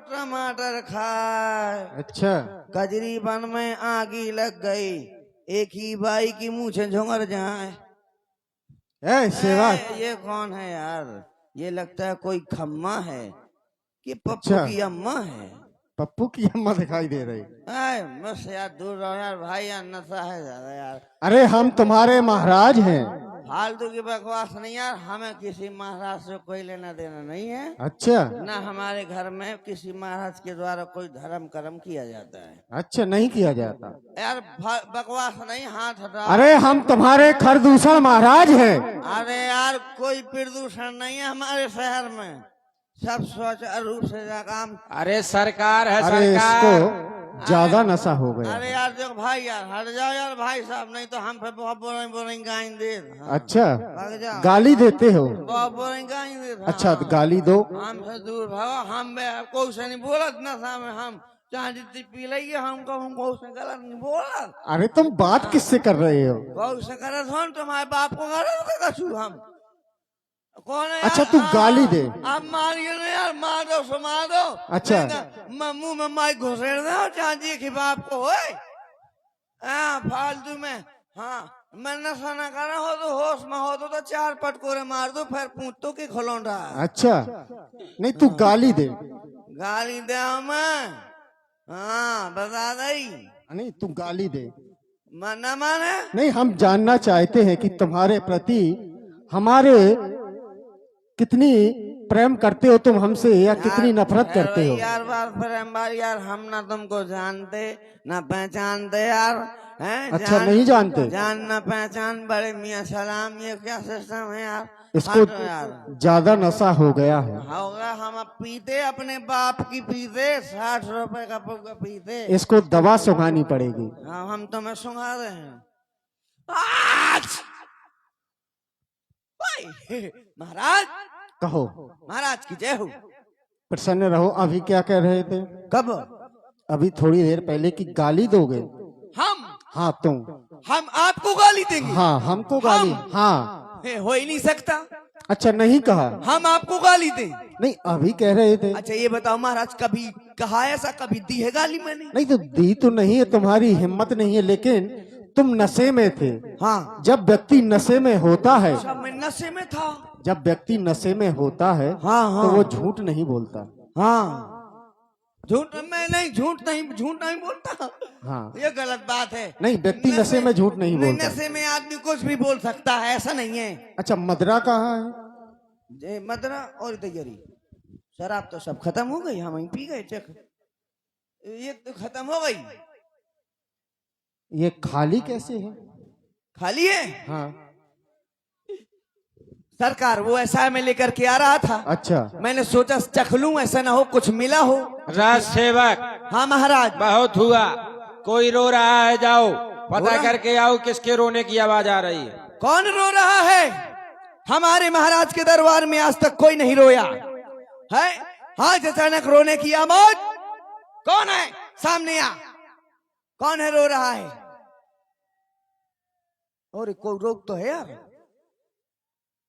टमाटर खाए। अच्छा, कजरी बन में आगी लग गई, एक ही बाई की मुँह झुंगर जाए। सेवा। ये कौन है यार? ये लगता है कोई खम्मा है कि पप्पू अच्छा। की अम्मा है। पप्पू की अम्मा दिखाई दे रही। बस यार दूर रहो यार भाई, यार नशा है ज्यादा यार। अरे हम तुम्हारे महाराज हैं। फालतू की बकवास नहीं यार, हमें किसी महाराज से कोई लेना देना नहीं है। अच्छा ना हमारे घर में किसी महाराज के द्वारा कोई धर्म कर्म किया जाता है। अच्छा, नहीं किया जाता यार बकवास नहीं, हाथ हटा। अरे हम तुम्हारे खरदूषण महाराज हैं। अरे यार कोई प्रदूषण नहीं है हमारे शहर में, सब स्वच्छ रूप से काम। अरे सरकार है अरे सरकार। इसको ज्यादा नशा हो गया। अरे यार देखो भाई, यार हट जाओ यार भाई साहब, नहीं तो हम फिर बहुत बोलेंगे गाइन दे। अच्छा, भाग जाओ। गाली देते हो? बहुत बोलेंगे गाइन दे। अच्छा, गाली दो। हमसे दूर भागो, हम कोई से नहीं बोलत नशा में, हम चाहे जितनी पी लेंगे हमको से गलत नहीं बोला। अरे तुम बात किससे कर रहे हो? कौन से गलत हो? तुम्हारे बाप को गलत कछू हम कौन है? अच्छा, तू गाली दे। अब मारिए ना यार, मार दो सो मार दो। अच्छा। मुंह में माइक घुसेड़ दो चांदी की बाप को। फालतू में। हाँ, मैं नशा ना कर रहा हो तो होश में हो तो 4 पटकोरे मार दो, फिर पूछतो की खलौंडा। अच्छा, नहीं तू गाली दे। गाली दे मैं? हाँ बता दई। नहीं तू गाली दे। न माने? नहीं, हम जानना चाहते हैं कि तुम्हारे प्रति हमारे कितनी प्रेम करते हो तुम हमसे, या कितनी नफरत करते हो? यार बार प्रेम बार यार, हम ना तुमको जानते ना पहचानते यार। हैं? अच्छा, नहीं जानते? जान ना पहचान, बड़े मियाँ सलाम, ये क्या सिस्टम है यार? इसको यार ज्यादा नशा हो गया है। होगा, हम अब पीते अपने बाप की पीते, 60 रुपए का पुग्गा पीते। इसको दवा सुंघानी पड़ेगी। हाँ, हम तुम्हें सुंघा रहे हैं। महाराज कहो। महाराज की जय हो। प्रसन्न रहो। अभी क्या कह रहे थे? कब? अभी थोड़ी देर पहले की गाली दोगे? हम? हाँ तुम। हम आपको गाली देंगे? हाँ, हमको गाली। हाँ। हो ही नहीं सकता। अच्छा, नहीं कहा। हम आपको गाली दें? नहीं, अभी कह रहे थे। अच्छा ये बताओ महाराज, कभी कहा ऐसा, कभी दी है गाली मैंने? नहीं तो दी तो नहीं है, तुम्हारी हिम्मत नहीं है, लेकिन तुम नशे में थे। हाँ। जब व्यक्ति नशे में होता है, मैं नशे में था। जब व्यक्ति नशे में होता है, हाँ, तो वो झूठ नहीं बोलता। हाँ, झूठ झूठ नहीं बोलता। हाँ, ये गलत बात है। नहीं, व्यक्ति नशे में झूठ नहीं बोलता। नशे में आदमी कुछ भी बोल सकता है, ऐसा नहीं है। अच्छा, मदरा कहाँ है? मदरा और तैयारी, शराब तो सब खत्म हो गई, हम ही पी गए चक, ये तो खत्म हो गई। ये खाली कैसे है? खाली है? हाँ। सरकार वो ऐसा में लेकर के आ रहा था। अच्छा। मैंने सोचा चख लूं, ऐसा ना हो कुछ मिला हो। राज सेवक। हाँ महाराज। बहुत हुआ, कोई रो रहा है, जाओ पता करके आओ किसके रोने की आवाज आ रही है। कौन रो रहा है? हमारे महाराज के दरबार में आज तक कोई नहीं रोया है। आज अचानक रोने की आवाज। कौन है? सामने आ। कौन है रो रहा है? और कोई रोक तो है यार।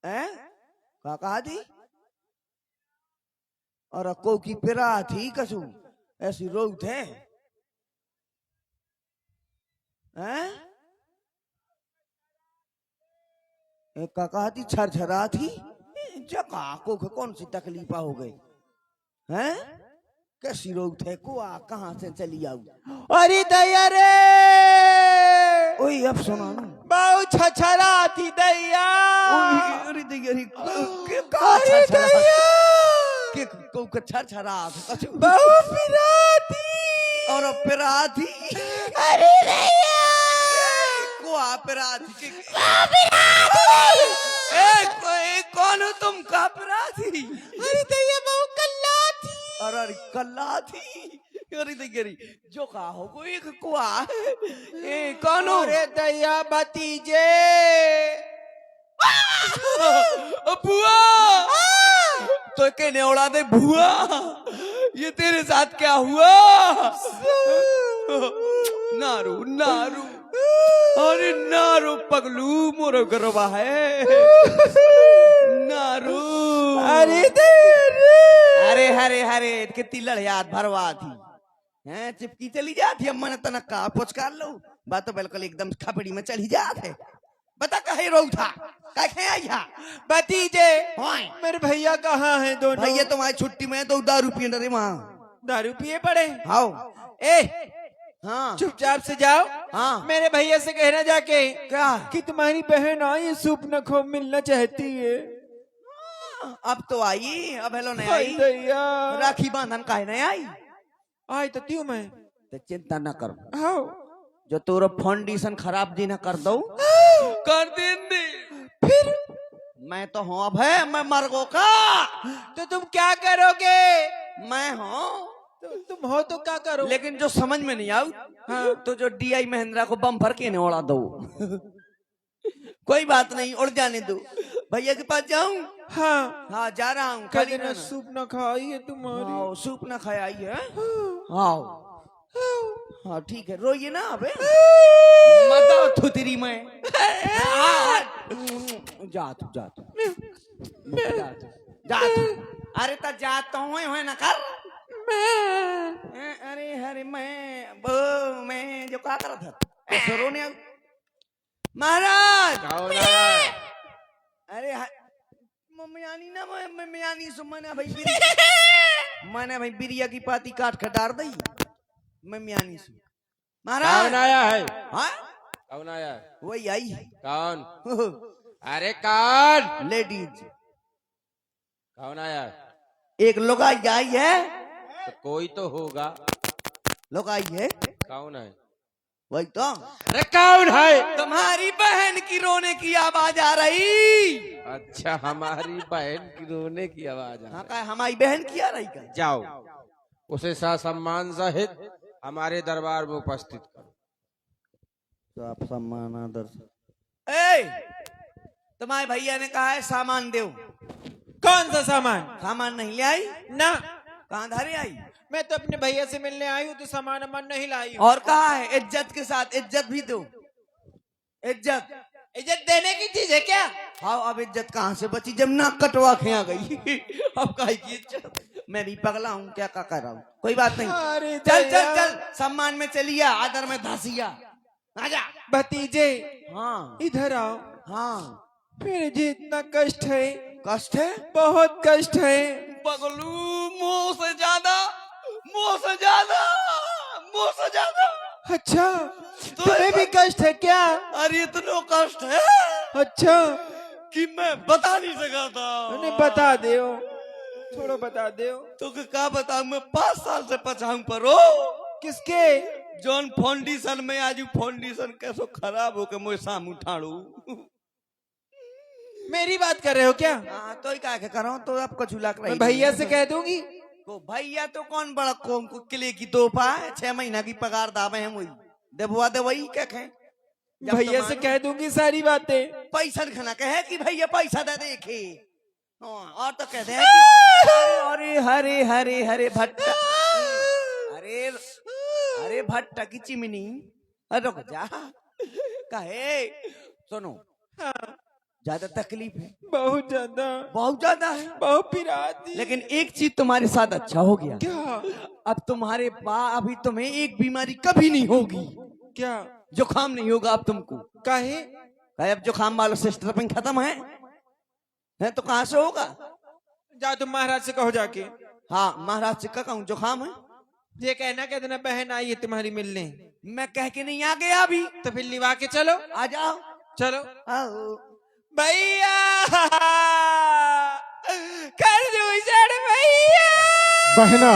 क्या कहा थी? और को की पिरा थी कसू, ऐसी रोक थे। एक का कहा थी छरछरा थी। जका को कौन सी तकलीफ हो गई? हैं? कैसी रोग थे को? कहाँ से चली आऊ? अरे दैया रे, ओए अब सुना ना, बहुत छछरा थी दैया। अरे दैया रे, के को छरछरा था, बहुत पिरा थी। और पिरा थी। अरे दैया को पिरा थी। कौन हो तुम? का पिरा थी? अरे दैया बहुत कल्ला थी। अरे कल्ला थी। अरे दैया जो का हो कोई कुआ कौन हो? अरे दैया भतीजे। बुआ तो के नेवड़ा दे बुआ, ये तेरे साथ क्या हुआ? नारू नारू, अरे नारू पगलू मोरो गरबा है नारू। अरे दैया रे, अरे हरे हरे कितनी लड़ियात भरवा थी हैं, चिपकी चली जाती है मन तनक का पुचकार लो बात तो बिल्कुल एकदम खपड़ी में चली जात है। बता कहे रो था कहे आया भतीजे होय मेरे भैया कहाँ हैं दोनों? भैया तुम्हारी छुट्टी में तो दारू पिए डरे वहां दारू पिए पड़े। आओ ए हाँ चुपचाप से जाओ। हाँ मेरे भैया से कहना जाके क्या कि तुम्हारी बहन आई सूप न खो मिलना चाहती है। अब तो आई अब हेलो नहीं हाय आई दैया। राखी बांधन काहे नहीं आई आई तो त्यों मैं तो चिंता न करो आओ जो तोरो फाउंडेशन खराब जी न कर दो कर दे फिर मैं तो हूँ अब है मैं मरगो का तो तुम क्या करोगे? मैं हूँ तुम हो तो क्या करो? लेकिन जो समझ में नहीं आऊ हाँ। तो जो DI महिंद्रा को बम भर के नहीं उड़ा दो कोई बात नहीं उड़ जाने दो भैया के पास जाऊं हाँ हाँ जा रहा हूँ कभी ना सूप न खाई है तुम्हारी। हाँ सूप ना खाया आई है हाँ हाँ ठीक है रोइए ना अबे मत आओ थुतरी में जा तू जा तू जा तू अरे तो जाता हूँ ना कर अरे हरे मैं जो क्या कर था ऐसे रोने महाराज अरे मम्मी आनी ना मम्मी आनी सो मैंने भाई बिरिया की पाती काट कर डाल दी मम्मी आनी सो महाराज कौन आया है? हाँ कौन आया है? वही आई है कौन? अरे कौन? लेडीज कौन आया है? एक लुगाई आई है तो कोई तो होगा। लुगाई है कौन है? वही तो अरे कौन है? तुम्हारी बहन की रोने की आवाज आ रही। अच्छा हमारी बहन की रोने की आवाज आ हाँ रही। का हमारी बहन की आ रही का जाओ उसे सम्मान सहित हमारे दरबार में उपस्थित करो। तो आप सम्मान आदर से तुम्हारे भैया ने कहा है सामान दो। कौन सा सामान? सामान नहीं ले आई ना कहाँ धारे आई मैं तो अपने भैया से मिलने आई हूँ तो सामान अमान नहीं लाई हूँ। और कहा है इज्जत के साथ इज्जत भी दो। इज्जत इज्जत देने की चीज है क्या? हाँ अब इज्जत कहाँ से बची जब नाक कटवा के आ गई अब काहे की इज्जत मैं भी पगला हूँ क्या कर रहा हूँ कोई बात नहीं अरे चल चल दया। चल सम्मान में चलिया आदर में धसिया आजा भतीजे हाँ इधर आओ। हाँ मेरे जी इतना कष्ट है कष्ट है बहुत कष्ट है। बगलू मुंह से ज्यादा मुंह से ज्यादा मुंह से ज्यादा अच्छा तुम्हें भी कष्ट है क्या? अरे इतना कष्ट है अच्छा कि मैं बता नहीं सका था नहीं बता दो थोड़ा बता दो। तो क्या बताऊं मैं 5 साल से पछाऊं पर हो किसके? जॉन फाउंडेशन में आज फाउंडेशन कैसो खराब हो के मुझे साम उठाड़ू मेरी बात कर रहे हो क्या? हाँ तो ही क्या करो तो आपको झूला कर मैं भैया से कह दूंगी। तो भैया तो कौन बड़ा कौन को किले की तोहफा है 6 महीना की पगार दावे हैं वही देबुआ दे वही क्या कहें भैया से कह दूंगी सारी बातें। पैसा खाना कहे कि भैया पैसा दे देखे और तो कहते हैं कि अरे हरे हरे हरे भट्टा अरे अरे भट्टा की चिमनी अरे रुक जा कहे सुनो ज्यादा तकलीफ है बहुत ज्यादा है बहुत पिराती। लेकिन एक चीज तुम्हारे साथ अच्छा हो गया क्या? अब तुम्हारे अभी तुम्हें एक बीमारी कभी नहीं होगी। क्या? जुकाम नहीं होगा अब तुमको। काहे? अब जुकाम वाला सिस्टर खत्म है तो कहाँ से होगा? जा तुम महाराज से कहो जाके। हाँ महाराज से क्या कहूँ जुकाम है ये कहना कह देना बहन आई है तुम्हारी मिलने। मैं कह के नहीं आ गया अभी तो फिर लिवा के चलो। आ जाओ चलो आओ भैया कर दो भैया। बहना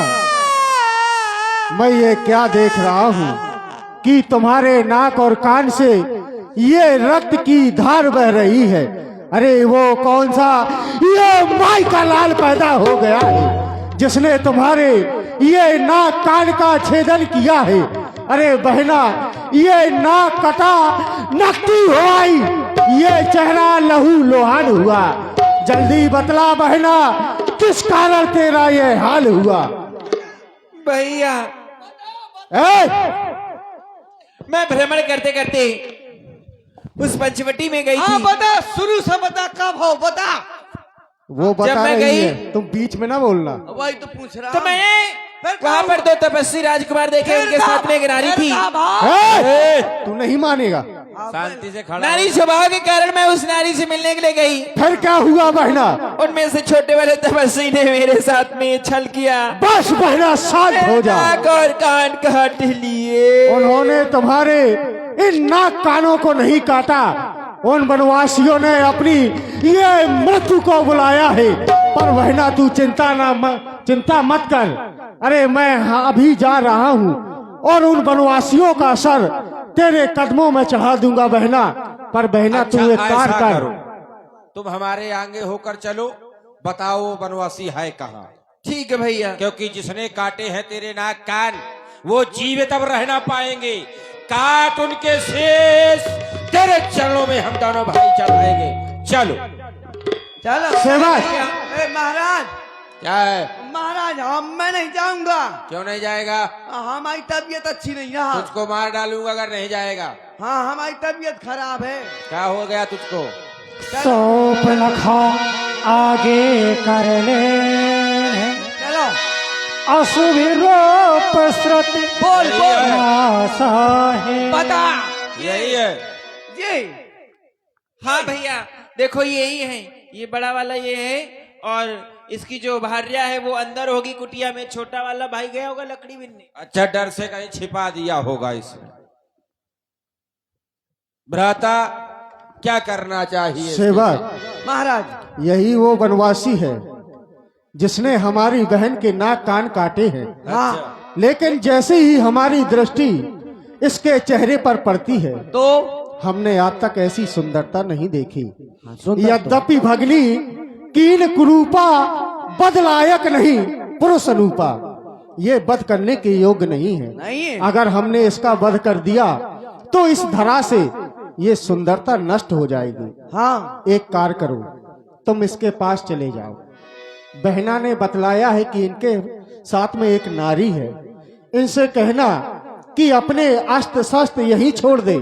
मैं ये क्या देख रहा हूँ कि तुम्हारे नाक और कान से ये रक्त की धार बह रही है। अरे वो कौन सा ये माई का लाल पैदा हो गया है जिसने तुम्हारे ये नाक कान का छेदन किया है। अरे बहना ये नाक कटा नकटी हो आई ये चेहरा लहू लोहान हुआ। जल्दी बतला बहना किस कारण तेरा ये हाल हुआ? भैया मैं भ्रमण करते करते उस पंचवटी में गई थी। बता शुरू से बता कब हो बता वो जब बता मैं रही गई- है, तुम बीच में ना बोलना। वही तो पूछ रहा तो हूं। मैंने फिर वहां क्या पर दो तपस्वी राजकुमार देखे, उनके साथ में एक नारी फिर थी। क्या बात? ए, तू नहीं मानेगा। शांति से खड़ा नारी स्वभाव के कारण मैं उस नारी से मिलने के लिए गई। फिर क्या हुआ बहना? उनमें से छोटे वाले तपस्वी ने मेरे साथ में छल किया। बस बहना शांत हो जा। नाक और कान काट लिए। उन्होंने तुम्हारे इन नाक कानों को नहीं काटा, उन वनवासियों ने अपनी ये मृत्यु को बुलाया है। पर बहना तू चिंता मत कर। अरे मैं अभी जा रहा हूँ और उन वनवासियों का सर तेरे कदमों में चढ़ा दूंगा बहना। पर बहना तू एक कार ऐसा कर। करो, तुम हमारे आगे होकर चलो, बताओ वो वनवासी है कहाँ। ठीक है भैया। क्योंकि जिसने काटे हैं तेरे नाक कान, वो जीवित अब रह ना पाएंगे। काट उनके शेष, तेरे चरणों में हम दोनों भाई चढ़ाएंगे। चलो चलो सेवक। ए, महाराज क्या है? महाराज मैं नहीं जाऊंगा। क्यों नहीं जाएगा? हमारी तबीयत अच्छी नहीं रहा। तुझको मार डालूंगा अगर नहीं जाएगा। हाँ हमारी तबीयत खराब है। क्या हो गया तुझको? सौंप लखा आगे कर ले, चलो अशुभ रूप श्रुति बोल बोल आशा है। बता। यही है। जी हाँ भैया देखो यही है, ये बड़ा वाला ये है, और इसकी जो भार्या है वो अंदर होगी कुटिया में। छोटा वाला भाई गया होगा लकड़ी बिनने। अच्छा, डर से कहीं छिपा दिया होगा इसने। भ्राता क्या करना चाहिए? सेवक, महाराज यही वो वनवासी है जिसने हमारी बहन के नाक कान काटे हैं। हाँ लेकिन जैसे ही हमारी दृष्टि इसके चेहरे पर पड़ती है तो हमने आज तक ऐसी सुंदरता नहीं देखी। यद्यपि भगनी कीन कुरूपा बद लायक नहीं पुरुष अनुपा, ये वध करने के योग्य नहीं है। नहीं है। अगर हमने इसका वध कर दिया तो इस धरा से ये सुंदरता नष्ट हो जाएगी। हाँ एक कार्य करो, तुम इसके पास चले जाओ। बहना ने बतलाया है कि इनके साथ में एक नारी है। इनसे कहना कि अपने अस्त्र शस्त्र यहीं छोड़ दे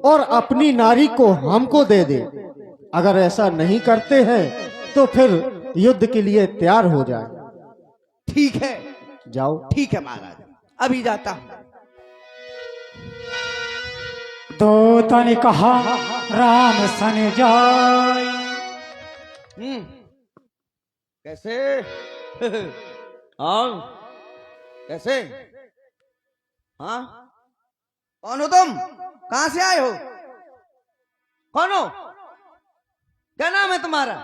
और अपनी नारी को हमको दे दे। अगर ऐसा नहीं करते हैं तो फिर युद्ध के लिए तैयार हो जाए। ठीक है। जाओ। ठीक है महाराज, अभी जाता हूँ। दूत ने कहा राम सन जाय। कैसे? हाँ कैसे? हाँ कौन हो तुम? कहां से आए हो? कौन हो? क्या नाम है तुम्हारा?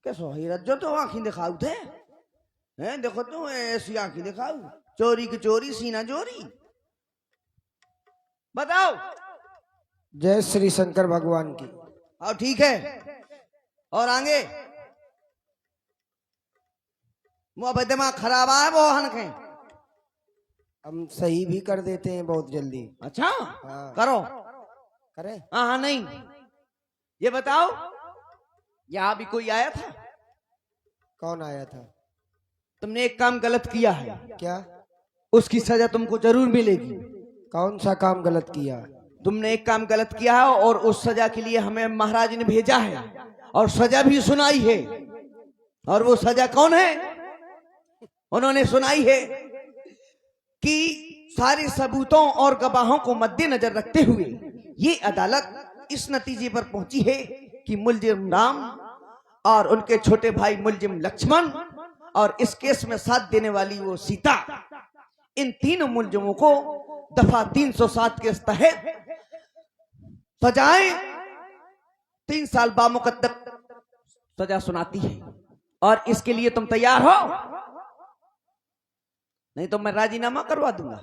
कैसो हीरत जो तो आंखें दिखाऊ थे हैं? देखो तो ऐसी आंखें दिखाऊ, चोरी की चोरी सीना चोरी। बताओ। जय श्री शंकर भगवान की। और ठीक है, और आगे मुँह दिमाग खराब आया वो हनके। हम सही भी कर देते हैं बहुत जल्दी। अच्छा हाँ। करो। करें? हाँ नहीं, ये बताओ यहाँ भी कोई आया था? कौन आया था? तुमने एक काम गलत किया है, क्या? उसकी सजा तुमको जरूर मिलेगी। कौन सा काम गलत किया? तुमने एक काम गलत किया है और उस सजा के लिए हमें महाराज ने भेजा है और सजा भी सुनाई है। और वो सजा कौन है? उन्होंने सुनाई है कि सारे सबूतों और गवाहों को मद्देनजर रखते हुए ये अदालत इस नतीजे पर पहुंची है कि मुलजिम राम और उनके छोटे भाई मुलजिम लक्ष्मण और इस केस में साथ देने वाली वो सीता, इन तीनों मुलजिमों को दफा 307 के तहत सजाएं 3 साल बामुकद्दर सजा सुनाती है। और इसके लिए तुम तैयार हो? नहीं तो मैं राजीनामा करवा दूंगा।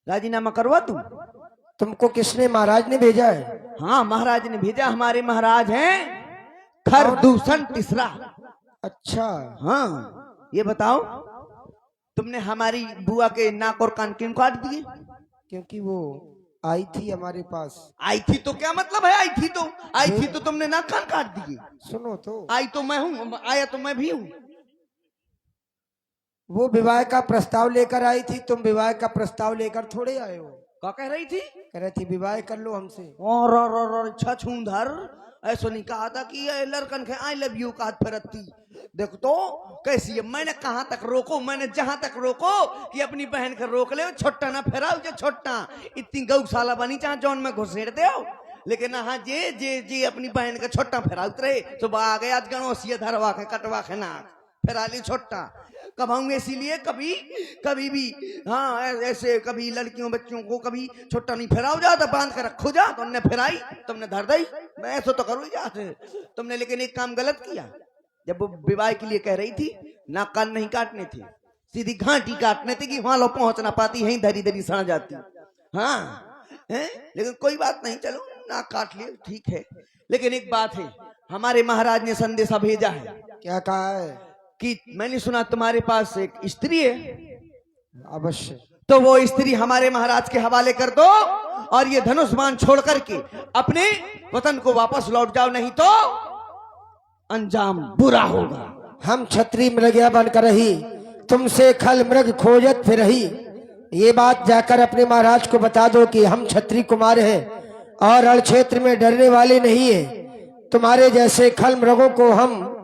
राजीनामा करवा दूं? तुमको किसने, महाराज ने भेजा है? हाँ महाराज ने भेजा। हमारे महाराज हैं खरदूषण तीसरा। अच्छा। हाँ ये बताओ, तुमने हमारी बुआ के नाक और कान क्यों काट दिए? क्योंकि वो आई थी हमारे पास। आई थी तो क्या मतलब है? आई थी तो तुमने नाक कान काट दिए। सुनो तो, आई तो मैं हूँ, आया तो मैं भी हूँ। वो विवाह का प्रस्ताव लेकर आई थी, तुम विवाह का प्रस्ताव लेकर थोड़े आए हो। क्या कह रही थी? कह रही थी विवाह कर लो हमसे। और छछूंधर ऐसा नहीं कहा था कि ये लड़कन के आई लव यू का फिरती। देख तो कैसी है, मैंने कहां तक रोको, मैंने जहां तक रोको कि अपनी बहन के रोक ले, छोटा ना फेराओ जो छोटा, इतनी गौशाला बनी चाहे जौन में घुसेड़ दे, लेकिन हाँ जे जे जे अपनी बहन का छोटा फेराउत रहे सुबह आ गए आज गणोसिया धरवा के कटवा के नाक फेरा ली छोटा कब होंगे। इसीलिए कभी कभी भी हाँ ऐसे कभी लड़कियों बच्चों को कभी छोटा नहीं फेराओ जाता, बांध कर रखो जा, तुमने फेराई तुमने धर दी, मैं ऐसा तो करूँ जाते तुमने, लेकिन एक काम गलत किया। जब वो विवाह के लिए कह रही थी नाक कान नहीं काटने थे, सीधी घाटी काटने थे कि वहां लोग पहुंच ना पाती, यहीं धरी धरी सड़ जाती। हाँ है? लेकिन कोई बात नहीं, चलो नाक काट लिए ठीक है। लेकिन एक बात है, हमारे महाराज ने संदेशा भेजा है। क्या कहा है? कि मैंने सुना तुम्हारे पास एक स्त्री है, अवश्य। तो वो स्त्री हमारे महाराज के हवाले कर दो और ये धनुष बाण छोड़ करके अपने वतन को वापस लौट जाओ, नहीं तो अंजाम बुरा होगा। हम क्षत्रिय मृगया बनकर रही, तुमसे खल मृग खोजत फिर रही। ये बात जाकर अपने महाराज को बता दो कि हम क्षत्रिय कुमार हैं और रण क्षेत्र में डरने वाले नहीं है। तुम्हारे जैसे खल मृगों को हम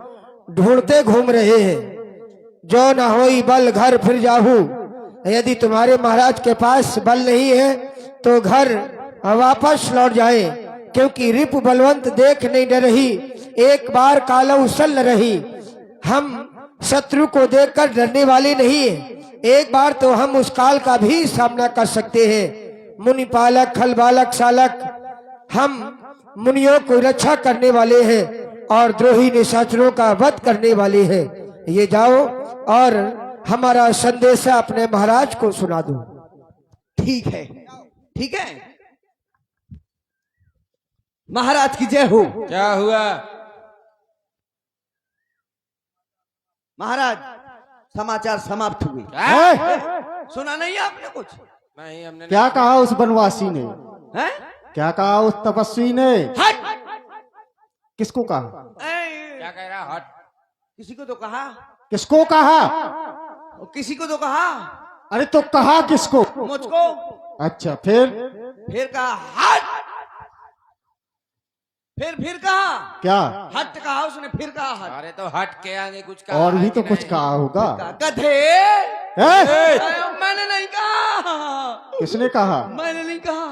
ढूंढते घूम रहे हैं। जो न होई बल घर फिर जाहू। यदि तुम्हारे महाराज के पास बल नहीं है तो घर वापस लौट जाए, क्योंकि रिपु बलवंत देख नहीं डर रही, एक बार कालऊ सल रही। हम शत्रु को देखकर डरने वाले नहीं है, एक बार तो हम उस काल का भी सामना कर सकते हैं। मुनि पालक खल बालक सालक, हम मुनियों को रक्षा करने वाले हैं और द्रोही निशाचरों का वध करने वाले हैं। ये जाओ और हमारा संदेशा अपने महाराज को सुना दो। ठीक है ठीक है, महाराज की जय हो। क्या हुआ? महाराज समाचार समाप्त हुए। है? सुना नहीं आपने कुछ? नहीं हमने क्या कहा उस बनवासी ने? हैं? क्या कहा उस तपस्वी ने? हट! किसको कहा? क्या कह रहा? हट। किसी को तो कहा, किसको कहा? और किसी को तो कहा, अरे तो कहा किसको? मुझको। अच्छा फिर कहा हट, फिर कहा क्या? हट कहा उसने, फिर कहा हट। अरे तो हट के आगे कुछ कहा और भी है तो कि कुछ नहीं? कहा होगा। गधे, है? मैंने नहीं कहा, किसने कहा? मैंने नहीं कहा,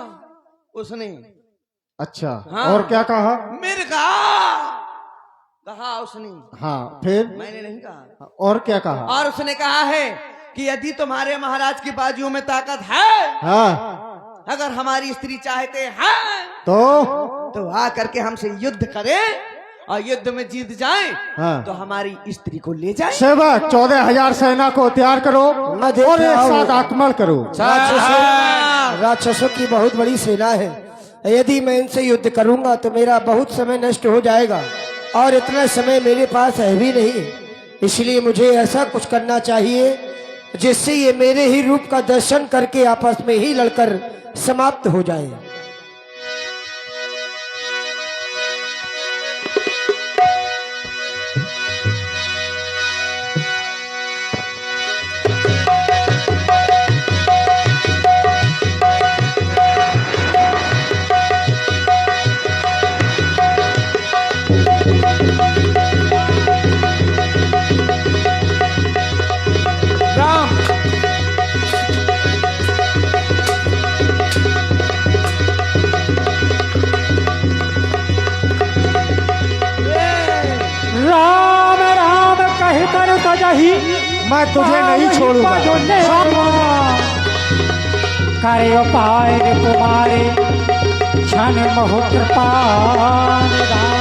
उसने। अच्छा हाँ। और क्या कहा? मेरे कहा उसने, हाँ फिर? मैंने नहीं कहा। और क्या कहा? और उसने कहा है कि यदि तुम्हारे महाराज की बाजुओं में ताकत है, हाँ अगर हमारी स्त्री चाहते हैं तो आ करके हमसे युद्ध करें और युद्ध में जीत जाएं, हाँ। तो हमारी स्त्री को ले जाएं। सेवक 14,000 सेना को तैयार करो मैं देख और एक रहा हूं। साथ आक्रमण करो। राक्षसों की बहुत बड़ी सेना है, यदि मैं इनसे युद्ध करूंगा तो मेरा बहुत समय नष्ट हो जाएगा और इतना समय मेरे पास है भी नहीं। इसलिए मुझे ऐसा कुछ करना चाहिए जिससे ये मेरे ही रूप का दर्शन करके आपस में ही लड़कर समाप्त हो जाए। राम राम कही कर सजही, मैं तुझे नहीं छोड़ूंगा। करे उपाय कुमारे क्षण महु कृपान राम।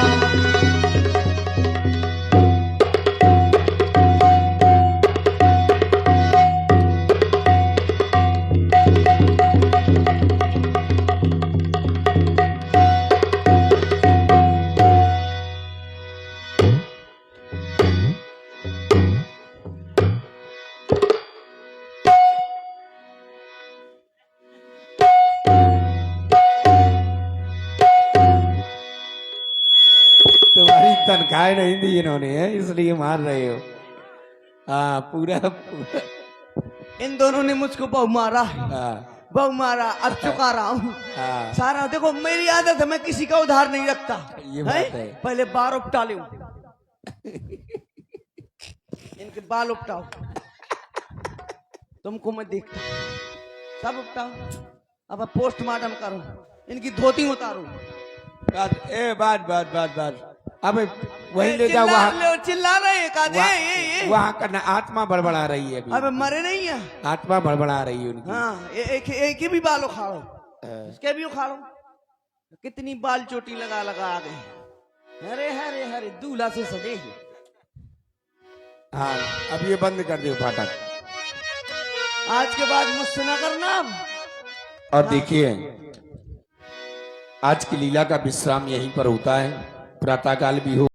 तुम्हारी तनख्वाह नहीं दी इन्होंने, इसलिए मार रहे हो। हाँ पूरा इन दोनों ने मुझको बहु मारा है, बहु मारा, अब चुका रहा हूँ हाँ। सारा। देखो मेरी आदत है, मैं किसी का उधार नहीं रखता। ये बात है। पहले बाल उपटा लूं। इनके बाल उपटाओ, तुमको मैं देखता सब उपटाओ। अब पोस्टमार्टम करूं, इनकी धोती उतारूं। बात अब वही ले जाओ वहाँ। चिल्ला रहे हैं काजे, ये वहाँ का ना आत्मा बड़बड़ा रही है अभी। अब मरे नहीं है। आत्मा बड़बड़ा रही है उनकी। हाँ, एक ही भी बाल उखाड़ो, इसके भी उखाड़ो। कितनी बाल चोटी लगा लगा आ गए। हरे हरे हरे दूल्हा से सजे। हाँ, अब ये बंद कर दो फाटक। आज के बाद मुझसे ना करना। और देखिए, आज की लीला का विश्राम यहीं पर होता है। प्रातःकाल भी हो